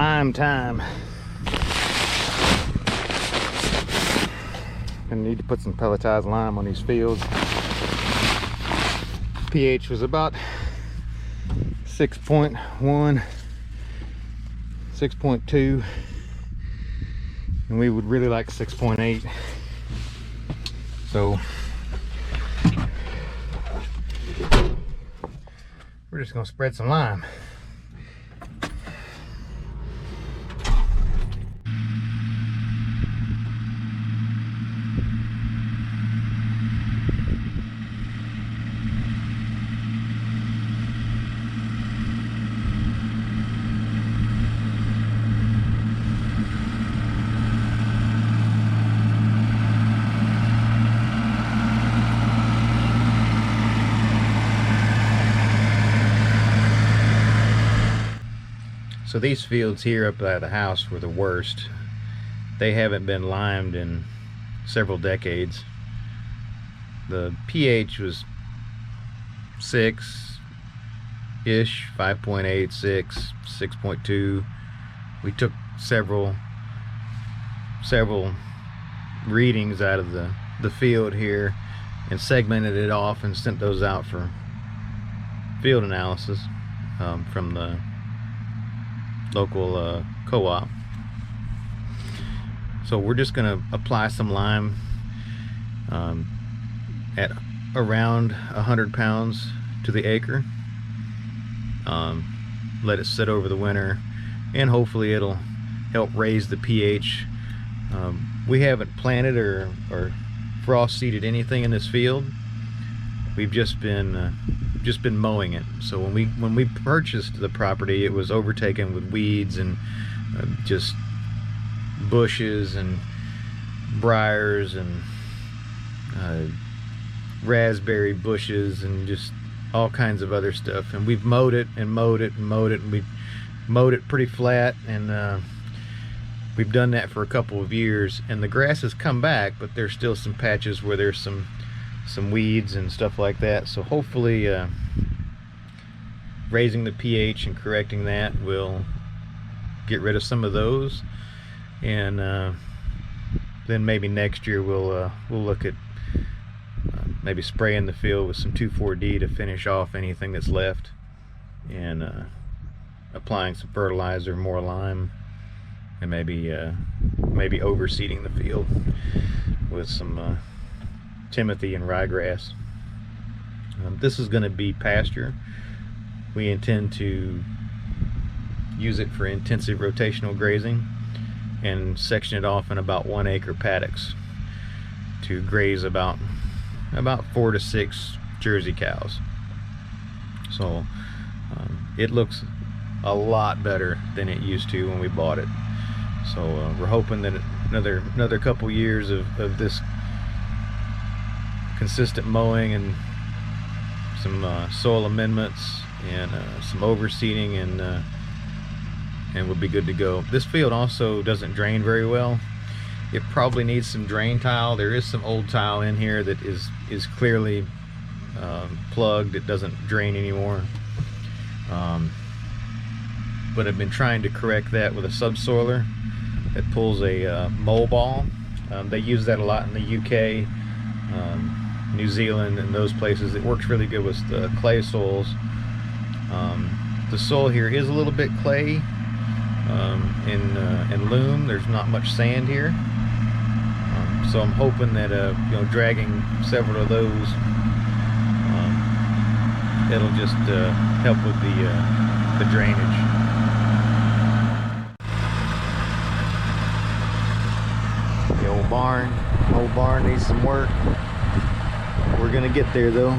lime time. Gonna need to put some pelletized lime on these fields. pH was about 6.1, 6.2, and we would really like 6.8. So we're just gonna spread some lime. So these fields here up by the house were the worst. They haven't been limed in several decades. The pH was 6-ish, 5.8, 6, 6.2. We took several readings out of the field here and segmented it off and sent those out for field analysis from the local co-op. So we're just going to apply some lime at around 100 pounds to the acre. Let it sit over the winter, and hopefully it'll help raise the pH. We haven't planted or frost seeded anything in this field. We've just been mowing it. So when we purchased the property, it was overtaken with weeds and just bushes and briars and raspberry bushes and just all kinds of other stuff. And we've mowed it and mowed it and mowed it, and we mowed it pretty flat, and we've done that for a couple of years, and the grass has come back, but there's still some patches where there's some weeds and stuff like that. So hopefully raising the pH and correcting that will get rid of some of those, and then maybe next year we'll look at maybe spraying the field with some 2,4-D to finish off anything that's left, and applying some fertilizer, more lime, and maybe overseeding the field with some timothy and ryegrass. This is going to be pasture. We intend to use it for intensive rotational grazing and section it off in about 1 acre paddocks to graze about 4 to 6 Jersey cows. So it looks a lot better than it used to when we bought it. So we're hoping that another couple years of this consistent mowing and some soil amendments and some overseeding, and we'll be good to go. This field also doesn't drain very well. It probably needs some drain tile. There is some old tile in here that is clearly plugged. It doesn't drain anymore. But I've been trying to correct that with a subsoiler that pulls a mole ball. They use that a lot in the UK, New Zealand, and those places. It works really good with the clay soils. The soil here is a little bit clay and loam. There's not much sand here, so I'm hoping that dragging several of those, it'll just help with the drainage. The old barn needs some work. We're gonna get there though.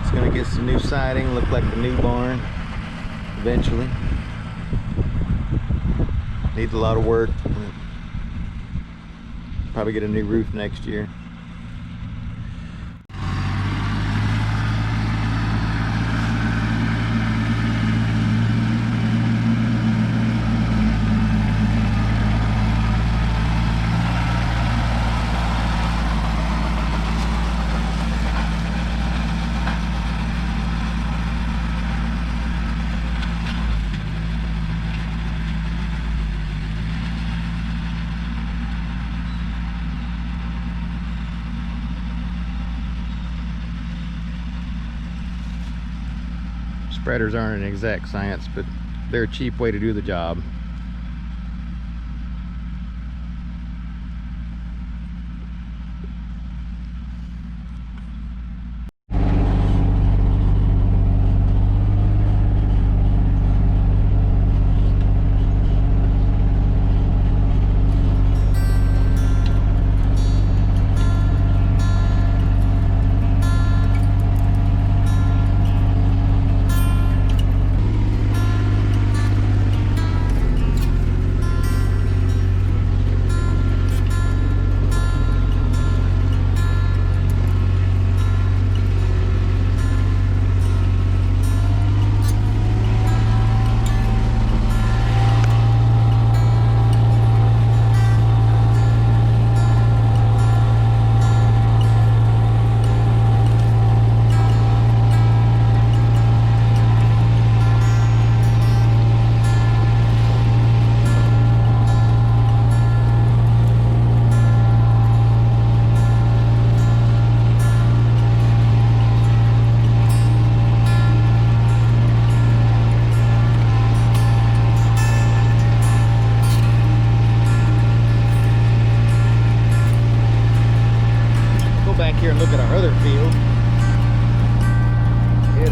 It's gonna get some new siding, look like the new barn eventually. Needs a lot of work. Probably get a new roof next year. Spreaders aren't an exact science, but they're a cheap way to do the job. Here and look at our other field. It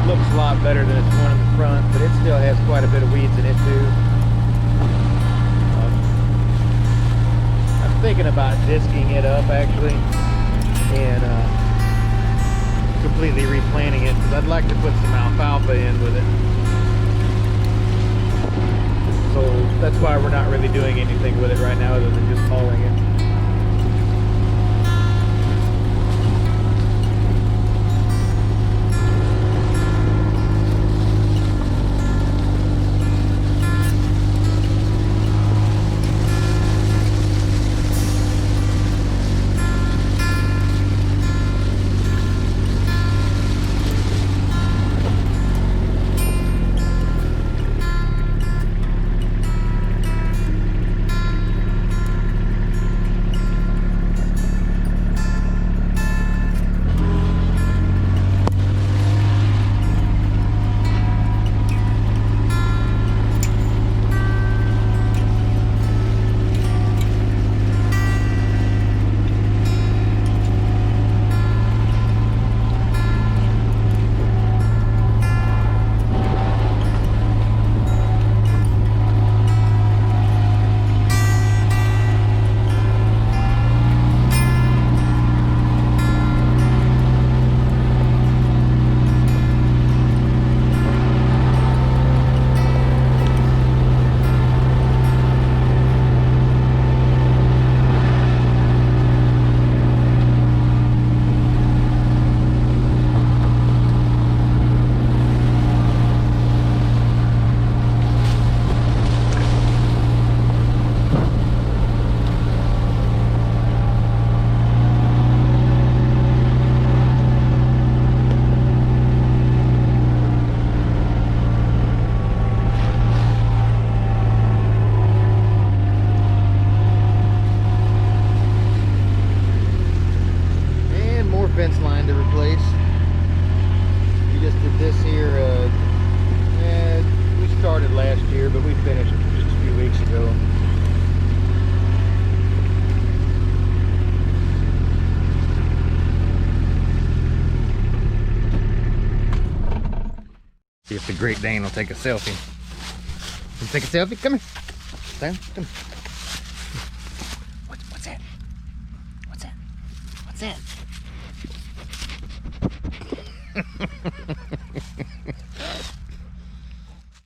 looks a lot better than its one in the front, but it still has quite a bit of weeds in it too. I'm thinking about disking it up actually and completely replanting it, because I'd like to put some alfalfa in with it. So that's why we're not really doing anything with it right now other than just hauling it. Fence line to replace. We just did this here, we started last year, but we finished just a few weeks ago. See if the Great Dane will take a selfie. Can you take a selfie? Come here. Down. Come here. What's that? What's that? What's that?